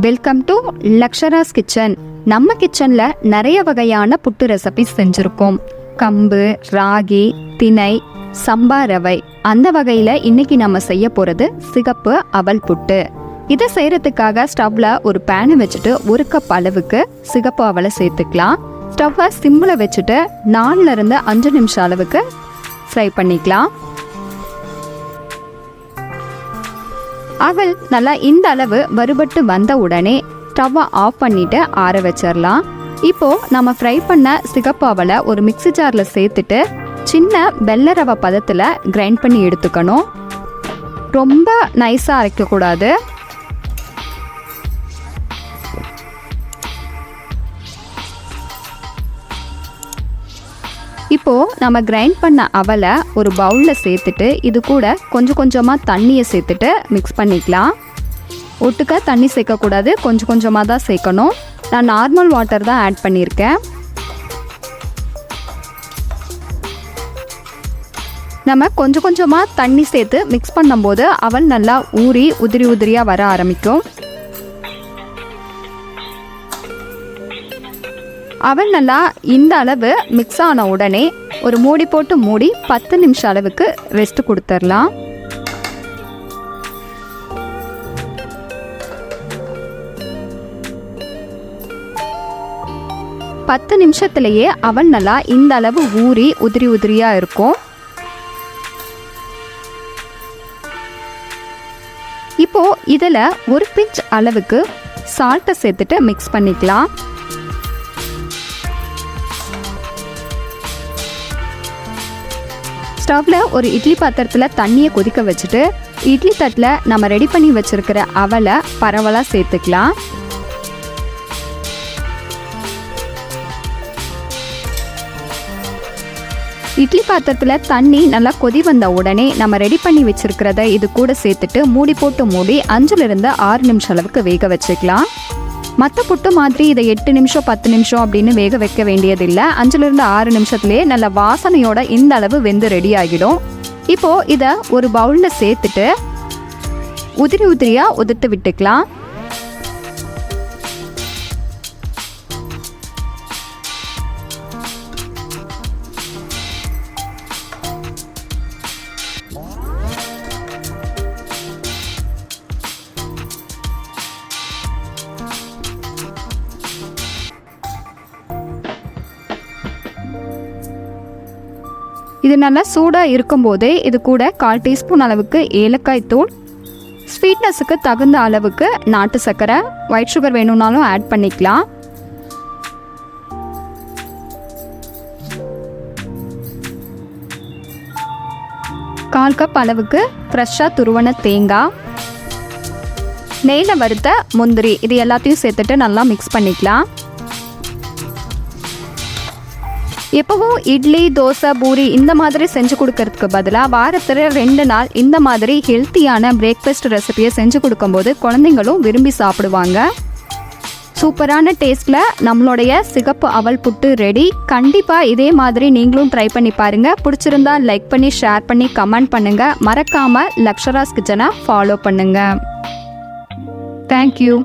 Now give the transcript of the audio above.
Welcome to லக்ஷராஸ் kitchen. நம்ம கிச்சன்ல நிறைய வகையான புட்டு ரெசிபி செஞ்சிருக்கோம். கம்பு, ராகி, திணை, சம்பா ரவை. அந்த வகையில இன்னைக்கு நம்ம செய்ய போறது சிகப்பு அவல் புட்டு. இதை செய்யறதுக்காக ஸ்டவ்ல ஒரு பேனை வச்சுட்டு 1 கப் அளவுக்கு சிகப்பு அவலை சேர்த்துக்கலாம். ஸ்டவ்வை சிம்ல வச்சுட்டு 4ல இருந்து 5 நிமிஷம் அளவுக்கு ஃப்ரை பண்ணிக்கலாம். அவல் நல்லா இந்த அளவு வறுபட்டு வந்த உடனே ஸ்டவ்வை ஆஃப் பண்ணிட்டு ஆற வச்சிடலாம். இப்போ நம்ம ஃப்ரை பண்ண சிகப்பு அவலை ஒரு மிக்ஸி ஜாரில் சேர்த்துட்டு சின்ன வெள்ளை ரவை பதத்தில் கிரைண்ட் பண்ணி எடுத்துக்கணும். ரொம்ப நைஸாக அரைக்கக்கூடாது. இப்போது நம்ம கிரைண்ட் பண்ண அவலை ஒரு பவுலில் சேர்த்துட்டு இது கூட கொஞ்சம் கொஞ்சமாக தண்ணியை சேர்த்துட்டு மிக்ஸ் பண்ணிக்கலாம். ஒட்டுக்க தண்ணி சேர்க்கக்கூடாது, கொஞ்சம் கொஞ்சமாக தான் சேர்க்கணும். நான் நார்மல் வாட்டர் தான் ஆட் பண்ணியிருக்கேன். நம்ம கொஞ்சம் கொஞ்சமாக தண்ணி சேர்த்து மிக்ஸ் பண்ணும்போது அவல் நல்லா ஊறி உதிரி உதிரியாக வர ஆரம்பிக்கும். அவல் நல்லா இந்த அளவு மிக்ஸ் ஆன உடனே ஒரு மூடி போட்டு மூடி 10 நிமிஷம் அளவுக்கு ரெஸ்ட் கொடுத்துடலாம். பத்து நிமிஷத்துலேயே அவல் நல்லா இந்த அளவு ஊறி உதிரி உதிரியாக இருக்கும். இப்போ இதில் ஒரு பிஞ்ச் அளவுக்கு சால்ட்டை சேர்த்துட்டு மிக்ஸ் பண்ணிக்கலாம். ஸ்டவ்வில் ஒரு இட்லி பாத்திரத்தில் தண்ணியை கொதிக்க வச்சுட்டு இட்லி தட்டில் நம்ம ரெடி பண்ணி வச்சுருக்கிற அவலை பரவலாக சேர்த்துக்கலாம். இட்லி பாத்திரத்தில் தண்ணி நல்லா கொதி வந்த உடனே நம்ம ரெடி பண்ணி வச்சுருக்கிறத இது கூட சேர்த்துட்டு மூடி போட்டு மூடி 5லிருந்து 6 நிமிஷம் அளவுக்கு வேக வச்சுக்கலாம். மற்ற புட்டு மாதிரி இதை 8 நிமிஷம் 10 நிமிஷம் அப்படின்னு வேக வைக்க வேண்டியதில்லை. 5லிருந்து 6 நிமிஷத்துலேயே நல்ல வாசனையோட இந்த அளவு வெந்து ரெடி ஆகிடும். இப்போது இதை ஒரு பவுலில் சேர்த்துட்டு உதிரி உதிரியாக உதிர்த்து விட்டுக்கலாம். இது நல்லா சூடாக இருக்கும்போதே இது கூட 1/4 டீஸ்பூன் அளவுக்கு ஏலக்காய் தூள், ஸ்வீட்னஸுக்கு தகுந்த அளவுக்கு நாட்டு சர்க்கரை, ஒயிட் சுகர் வேணும்னாலும் ஆட் பண்ணிக்கலாம். கால் கப் அளவுக்கு ஃப்ரெஷ்ஷாக துருவன தேங்காய், நெய்யில் வறுத்த முந்திரி, இது எல்லாத்தையும் சேர்த்துட்டு நல்லா மிக்ஸ் பண்ணிக்கலாம். எப்பவும் இட்லி, தோசை, பூரி இந்த மாதிரி செஞ்சு கொடுக்கறதுக்கு பதிலாக வாரத்தில் 2 நாள் இந்த மாதிரி ஹெல்த்தியான பிரேக்ஃபாஸ்ட் ரெசிபியை செஞ்சு கொடுக்கும்போது குழந்தைங்களும் விரும்பி சாப்பிடுவாங்க. சூப்பரான டேஸ்ட்டில் நம்மளுடைய சிகப்பு அவல் புட்டு ரெடி. கண்டிப்பாக இதே மாதிரி நீங்களும் ட்ரை பண்ணி பாருங்கள். பிடிச்சிருந்தா லைக் பண்ணி, ஷேர் பண்ணி, கமெண்ட் பண்ணுங்கள். மறக்காமல் லக்ஷராஸ் கிச்சனை ஃபாலோ பண்ணுங்கள். தேங்க்யூ.